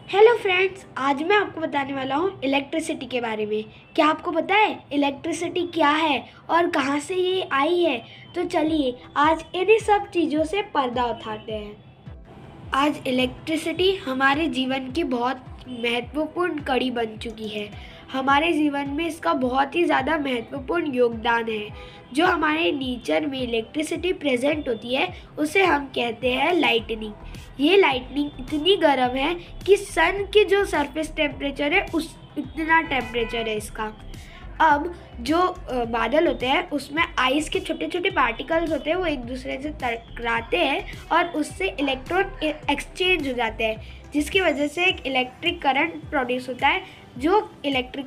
Hello friends, आज मैं आपको बताने वाला हूँ इलेक्ट्रिसिटी के बारे में। क्या आपको पता है इलेक्ट्रिसिटी क्या है और कहाँ से ये आई है? तो चलिए आज इन्हीं सब चीज़ों से पर्दा उठाते हैं। आज इलेक्ट्रिसिटी हमारे जीवन की बहुत महत्वपूर्ण कड़ी बन चुकी है। हमारे जीवन में इसका बहुत ही ज़्यादा महत्वपूर्ण योगदान है। जो हमारे नेचर में इलेक्ट्रिसिटी प्रेजेंट होती है उसे हम कहते हैं लाइटनिंग। ये लाइटनिंग इतनी गर्म है कि सन की जो सरफेस टेम्परेचर है उस इतना टेम्परेचर है इसका। अब जो बादल होते हैं उसमें आइस के छोटे छोटे पार्टिकल्स होते हैं, वो एक दूसरे से टकराते हैं और उससे इलेक्ट्रॉन एक्सचेंज हो जाते हैं, जिसकी वजह से एक इलेक्ट्रिक करंट प्रोड्यूस होता है। जो इलेक्ट्रिक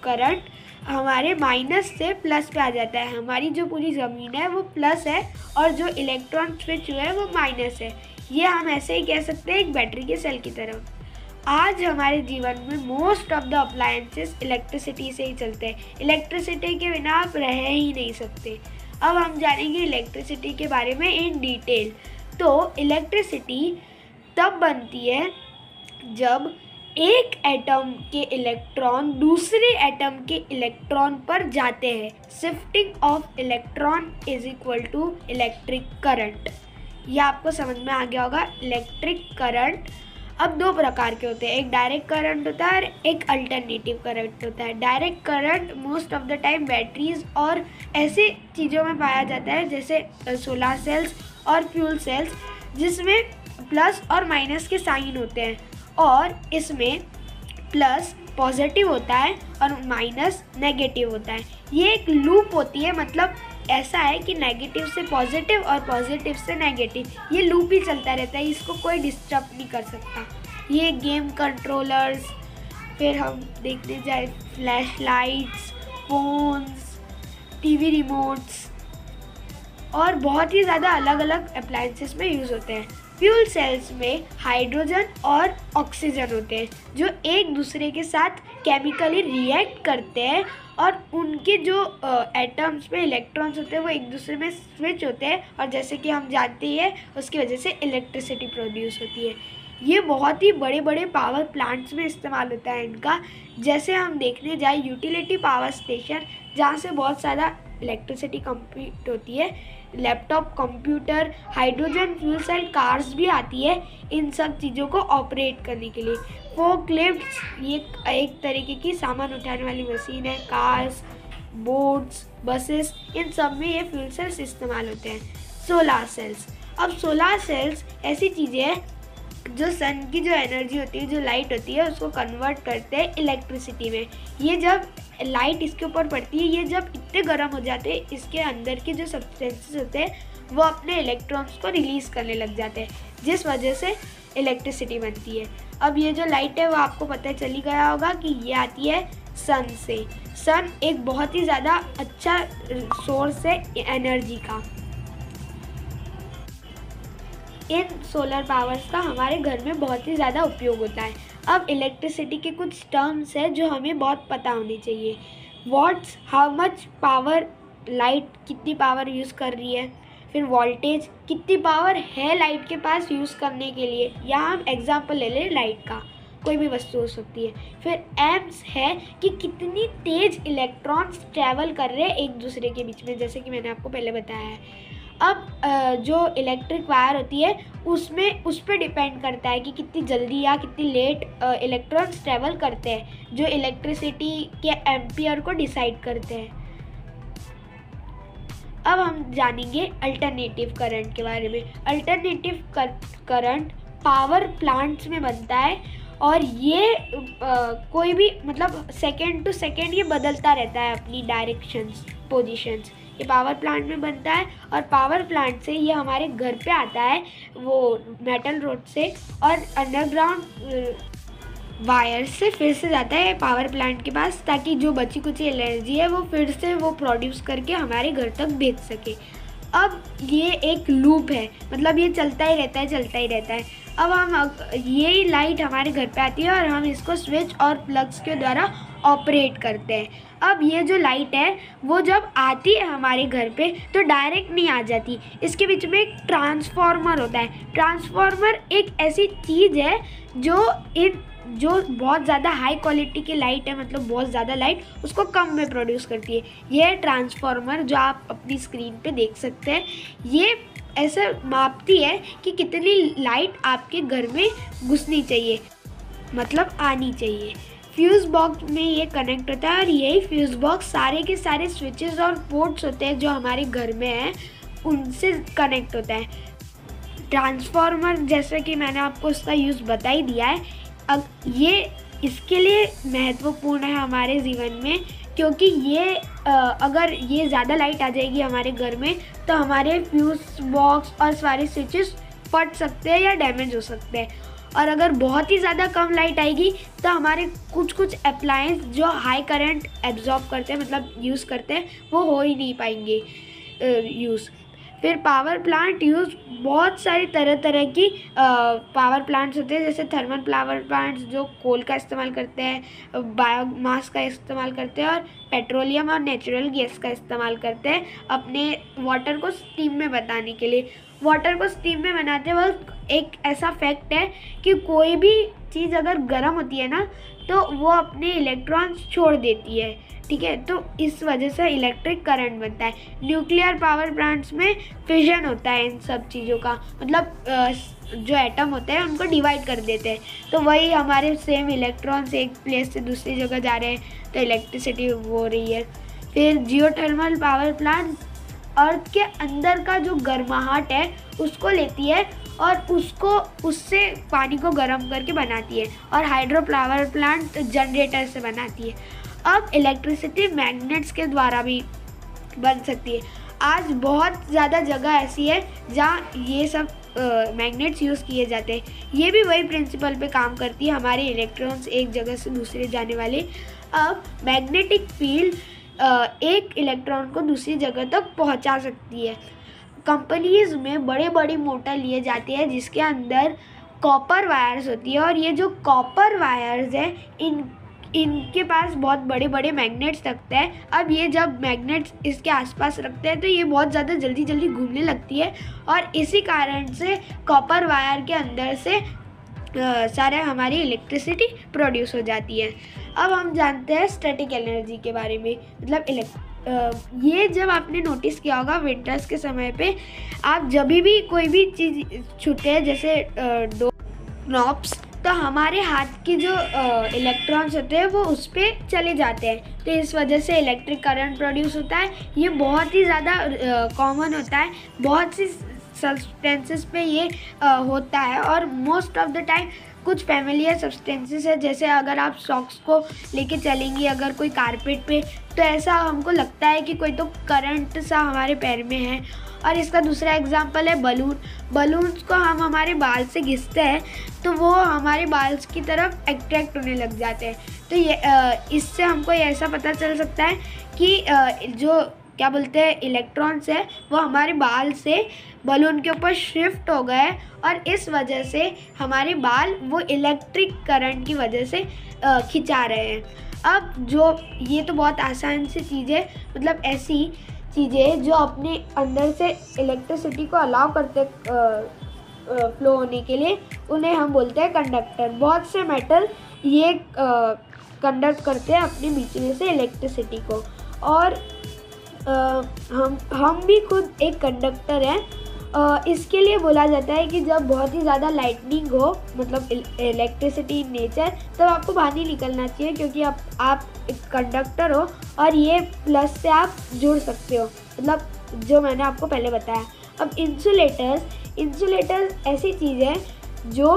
करंट हमारे माइनस से प्लस पे आ जाता है। हमारी जो पूरी ज़मीन है वो प्लस है और जो इलेक्ट्रॉन स्विच हुआ है वो माइनस है। ये हम ऐसे ही कह सकते हैं एक बैटरी के सेल की तरह। आज हमारे जीवन में most of the appliances electricity से ही चलते हैं। इलेक्ट्रिसिटी के बिना आप रह ही नहीं सकते। अब हम जानेंगे इलेक्ट्रिसिटी के बारे में इन डिटेल। तो इलेक्ट्रिसिटी तब बनती है जब एक एटम के इलेक्ट्रॉन दूसरे एटम के इलेक्ट्रॉन पर जाते हैं। Shifting of electron is equal to electric current. ये आपको समझ में आ गया होगा। इलेक्ट्रिक करंट अब दो प्रकार के होते हैं, एक डायरेक्ट करंट होता है और एक अल्टरनेटिव करंट होता है। Direct current most of the time batteries और ऐसे चीज़ों में पाया जाता है जैसे सोलर सेल्स और फ्यूल सेल्स, जिसमें प्लस और माइनस के साइन होते हैं और इसमें प्लस पॉजिटिव होता है और माइनस नेगेटिव होता है। ये एक लूप होती है, मतलब ऐसा है कि नेगेटिव से पॉजिटिव और पॉजिटिव से नेगेटिव, ये लूप ही चलता रहता है, इसको कोई डिस्टर्ब नहीं कर सकता। ये गेम कंट्रोलर्स, फिर हम देखने जाए flash lights, phones, TV remotes और बहुत ही ज़्यादा अलग अलग अप्लायंसेस में यूज़ होते हैं। फ्यूल सेल्स में हाइड्रोजन और ऑक्सीजन होते हैं जो एक दूसरे के साथ केमिकली रिएक्ट करते हैं और उनके जो एटम्स में इलेक्ट्रॉन्स होते हैं वो एक दूसरे में स्विच होते हैं और जैसे कि हम जानते ही हैं उसकी वजह से इलेक्ट्रिसिटी प्रोड्यूस होती है। ये बहुत ही बड़े बड़े पावर प्लांट्स में इस्तेमाल होता है इनका। जैसे हम देखने जाए यूटिलिटी पावर स्टेशन, जहाँ से बहुत ज़्यादा इलेक्ट्रिसिटी कंप्यूट होती है। Laptop, computer, hydrogen fuel cell cars भी आती है इन सब चीज़ों को ऑपरेट करने के लिए। फोकलिफ्ट्स, ये एक तरीके की सामान उठाने वाली मशीन है। कार्स, बोट्स, बसेस, इन सब में ये फ्यूल सेल्स इस्तेमाल होते हैं। सोलर सेल्स, अब सोलर सेल्स ऐसी चीज़ें हैं जो सन की जो एनर्जी होती है, जो लाइट होती है, उसको कन्वर्ट करते हैं इलेक्ट्रिसिटी में। ये जब लाइट इसके ऊपर पड़ती है, ये जब इतने गर्म हो जाते हैं, इसके अंदर के जो सब्सटेंसेस होते हैं वो अपने इलेक्ट्रॉन्स को रिलीज़ करने लग जाते हैं, जिस वजह से इलेक्ट्रिसिटी बनती है। अब ये जो लाइट है वो आपको पता चल ही गया होगा कि ये आती है सन से। सन एक बहुत ही ज़्यादा अच्छा सोर्स है एनर्जी का। इन सोलर पावर्स का हमारे घर में बहुत ही ज़्यादा उपयोग होता है। अब इलेक्ट्रिसिटी के कुछ टर्म्स हैं जो हमें बहुत पता होनी चाहिए। Watts, how much power, light कितनी पावर यूज़ कर रही है। फिर वोल्टेज, कितनी पावर है लाइट के पास यूज़ करने के लिए। यहाँ हम एग्जांपल ले लें लाइट का, कोई भी वस्तु हो सकती है। फिर एम्प्स है कि कितनी तेज़ इलेक्ट्रॉन्स ट्रैवल कर रहे हैं एक दूसरे के बीच में, जैसे कि मैंने आपको पहले बताया है। अब जो इलेक्ट्रिक वायर होती है उसमें उस पर डिपेंड करता है कि कितनी जल्दी या कितनी लेट इलेक्ट्रॉन्स ट्रैवल करते हैं, जो इलेक्ट्रिसिटी के एम्पियर को डिसाइड करते हैं। अब हम जानेंगे अल्टरनेटिव करंट के बारे में। अल्टरनेटिव करंट पावर प्लांट्स में बनता है और ये कोई भी मतलब सेकेंड टू सेकेंड ये बदलता रहता है अपनी डायरेक्शंस, पोजीशंस। ये पावर प्लांट में बनता है और पावर प्लांट से ये हमारे घर पे आता है वो मेटल रोड से, और अंडरग्राउंड वायर से फिर से जाता है पावर प्लांट के पास, ताकि जो बची कुची एनर्जी है वो फिर से वो प्रोड्यूस करके हमारे घर तक भेज सके। अब ये एक लूप है, मतलब ये चलता ही रहता है, चलता ही रहता है। अब हम ये लाइट हमारे घर पे आती है और हम इसको स्विच और प्लग्स के द्वारा ऑपरेट करते हैं। अब ये जो लाइट है वो जब आती है हमारे घर पे तो डायरेक्ट नहीं आ जाती, इसके बीच में एक ट्रांसफार्मर होता है। ट्रांसफार्मर एक ऐसी चीज़ है जो बहुत ज़्यादा हाई क्वालिटी की लाइट है, मतलब बहुत ज़्यादा लाइट उसको कम में प्रोड्यूस करती है। ये ट्रांसफार्मर जो आप अपनी स्क्रीन पे देख सकते हैं, ये ऐसे मापती है कि कितनी लाइट आपके घर में घुसनी चाहिए, मतलब आनी चाहिए। फ्यूज़ बॉक्स में ये कनेक्ट होता है और यही फ्यूज़ बॉक्स सारे के सारे स्विचेस और पोर्ट्स होते हैं जो हमारे घर में हैं उनसे कनेक्ट होता है। ट्रांसफार्मर जैसे कि मैंने आपको उसका यूज़ बता ही दिया है। अब ये इसके लिए महत्वपूर्ण है हमारे जीवन में, क्योंकि ये अगर ये ज़्यादा लाइट आ जाएगी हमारे घर में तो हमारे फ्यूज़ बॉक्स और सारे स्विचेस फट सकते हैं या डैमेज हो सकते हैं। और अगर बहुत ही ज़्यादा कम लाइट आएगी तो हमारे कुछ अप्लायंस जो हाई करंट एब्जॉर्ब करते हैं, मतलब यूज़ करते हैं, वो हो ही नहीं पाएंगे यूज़। फिर पावर प्लांट यूज़ बहुत सारी तरह की पावर प्लांट्स होते हैं, जैसे थर्मल पावर प्लांट्स जो कोल का इस्तेमाल करते हैं, बायोमास का इस्तेमाल करते हैं और पेट्रोलियम और नेचुरल गैस का इस्तेमाल करते हैं अपने वाटर को स्टीम में बनाने के लिए। वाटर को स्टीम में बनाते वक्त एक ऐसा फैक्ट है कि कोई भी चीज़ अगर गर्म होती है ना तो वो अपने इलेक्ट्रॉन्स छोड़ देती है, ठीक है, तो इस वजह से इलेक्ट्रिक करंट बनता है। न्यूक्लियर पावर प्लांट्स में फिजन होता है इन सब चीज़ों का, मतलब जो एटम होते हैं उनको डिवाइड कर देते हैं, तो वही हमारे सेम इलेक्ट्रॉन्स एक प्लेस से दूसरी जगह जा रहे हैं तो इलेक्ट्रिसिटी हो रही है। फिर जियोथर्मल पावर प्लांट अर्थ के अंदर का जो गर्माहट है उसको लेती है और उससे पानी को गर्म करके बनाती है, और हाइड्रो पावर प्लांट जनरेटर से बनाती है। अब इलेक्ट्रिसिटी मैग्नेट्स के द्वारा भी बन सकती है। आज बहुत ज़्यादा जगह ऐसी है जहाँ ये सब मैग्नेट्स यूज़ किए जाते हैं। ये भी वही प्रिंसिपल पे काम करती है, हमारे इलेक्ट्रॉन्स एक जगह से दूसरे जाने वाले। अब मैग्नेटिक फील्ड एक इलेक्ट्रॉन को दूसरी जगह तक पहुंचा सकती है। कंपनीज़ में बड़े मोटर लिए जाते हैं जिसके अंदर कॉपर वायर्स होती है, और ये जो कॉपर वायर्स हैं इनके पास बहुत बड़े मैग्नेट्स रखते हैं। अब ये जब मैग्नेट्स इसके आसपास रखते हैं तो ये बहुत ज़्यादा जल्दी घूमने लगती है, और इसी कारण से कॉपर वायर के अंदर से सारे हमारी इलेक्ट्रिसिटी प्रोड्यूस हो जाती है। अब हम जानते हैं स्टैटिक एनर्जी के बारे में, मतलब ये जब आपने नोटिस किया होगा विंटर्स के समय पे आप जब भी कोई भी चीज़ छूते हैं जैसे डोर नॉब्स, तो हमारे हाथ की जो इलेक्ट्रॉन्स होते हैं वो उस पर चले जाते हैं, तो इस वजह से इलेक्ट्रिक करंट प्रोड्यूस होता है। ये बहुत ही ज़्यादा कॉमन होता है, बहुत सी सब्सटेंसेस पे ये होता है, और मोस्ट ऑफ द टाइम कुछ फैमिलियर सब्सटेंसेस है, जैसे अगर आप सॉक्स को लेके चलेंगी अगर कोई कारपेट पे तो ऐसा हमको लगता है कि कोई तो करंट सा हमारे पैर में है। और इसका दूसरा एग्जांपल है बलून्स को हम हमारे बाल से घिसते हैं तो वो हमारे बाल की तरफ अट्रैक्ट होने लग जाते हैं, तो ये इससे हमको ये ऐसा पता चल सकता है कि जो क्या बोलते हैं इलेक्ट्रॉन्स है वो हमारे बाल से बलून के ऊपर शिफ्ट हो गए, और इस वजह से हमारे बाल वो इलेक्ट्रिक करंट की वजह से खिंचा रहे हैं। अब जो ये तो बहुत आसान सी चीज़ है, मतलब ऐसी चीज़ें जो अपने अंदर से इलेक्ट्रिसिटी को अलाउ करते फ्लो होने के लिए, उन्हें हम बोलते हैं कंडक्टर। बहुत से मेटल ये कंडक्ट करते हैं अपने बीच में से इलेक्ट्रिसिटी को, और हम भी खुद एक कंडक्टर हैं। इसके लिए बोला जाता है कि जब बहुत ही ज़्यादा लाइटनिंग हो, मतलब इलेक्ट्रिसिटी इन नेचर, तब आपको बाहर नहीं निकलना चाहिए, क्योंकि आप एक कंडक्टर हो और ये प्लस से आप जुड़ सकते हो, मतलब जो मैंने आपको पहले बताया। अब इंसुलेटर्स ऐसी चीज़ है जो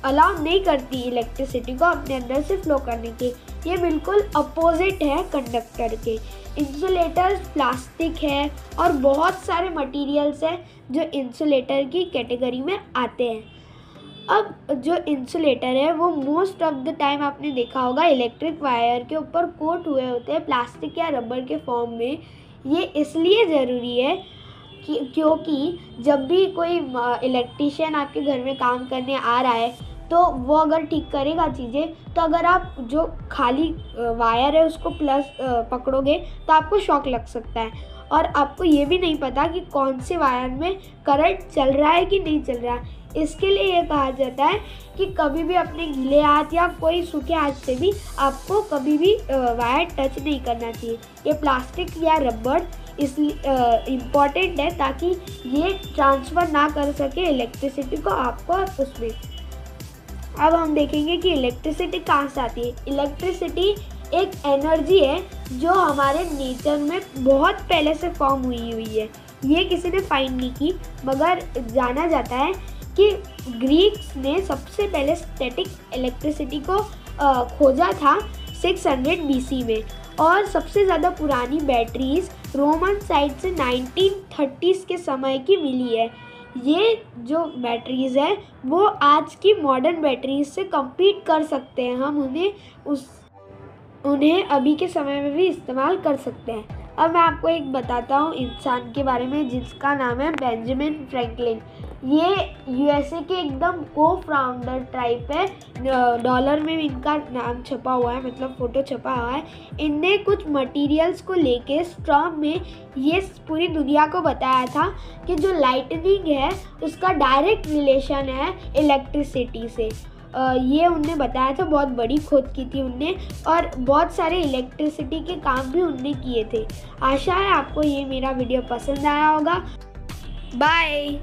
अलाउ नहीं करती इलेक्ट्रिसिटी को अपने अंदर से फ्लो करने की, ये बिल्कुल अपोजिट है कंडक्टर के। इंसुलेटर्स प्लास्टिक है और बहुत सारे मटेरियल्स हैं जो इंसुलेटर की कैटेगरी में आते हैं। अब जो इंसुलेटर है वो मोस्ट ऑफ द टाइम आपने देखा होगा इलेक्ट्रिक वायर के ऊपर कोट हुए होते हैं प्लास्टिक या रबर के फॉर्म में। ये इसलिए ज़रूरी है क्योंकि जब भी कोई इलेक्ट्रिशियन आपके घर में काम करने आ रहा है तो वो अगर ठीक करेगा चीज़ें, तो अगर आप जो खाली वायर है उसको प्लस पकड़ोगे तो आपको शॉक लग सकता है, और आपको ये भी नहीं पता कि कौन से वायर में करंट चल रहा है कि नहीं चल रहा है। इसके लिए ये कहा जाता है कि कभी भी अपने गीले हाथ या कोई सूखे हाथ से भी आपको कभी भी वायर टच नहीं करना चाहिए। ये प्लास्टिक या रबड़ इसलिए इम्पॉर्टेंट है ताकि ये ट्रांसफ़र ना कर सके इलेक्ट्रिसिटी को आपको और उसमें। अब हम देखेंगे कि इलेक्ट्रिसिटी कहाँ से आती है। इलेक्ट्रिसिटी एक एनर्जी है जो हमारे नेचर में बहुत पहले से फॉर्म हुई है। ये किसी ने फाइंड नहीं की, मगर जाना जाता है कि ग्रीक्स ने सबसे पहले स्टैटिक इलेक्ट्रिसिटी को खोजा था 600 BC में, और सबसे ज़्यादा पुरानी बैटरीज रोमन साइड से 1930s के समय की मिली है। ये जो बैटरीज़ है वो आज की मॉडर्न बैटरीज से compete कर सकते हैं, हम उन्हें अभी के समय में भी इस्तेमाल कर सकते हैं। अब मैं आपको एक बताता हूँ इंसान के बारे में जिसका नाम है बेंजामिन फ्रैंकलिन। ये यूएसए के एकदम को-फाउंडर टाइप है, डॉलर में भी इनका नाम छपा हुआ है, मतलब फ़ोटो छपा हुआ है। इनने कुछ मटेरियल्स को लेके स्ट्रॉ में ये पूरी दुनिया को बताया था कि जो लाइटनिंग है उसका डायरेक्ट रिलेशन है इलेक्ट्रिसिटी से। ये उनने बताया था, बहुत बड़ी खोज की थी उनने, और बहुत सारे इलेक्ट्रिसिटी के काम भी उनने किए थे। आशा है आपको ये मेरा वीडियो पसंद आया होगा। बाय।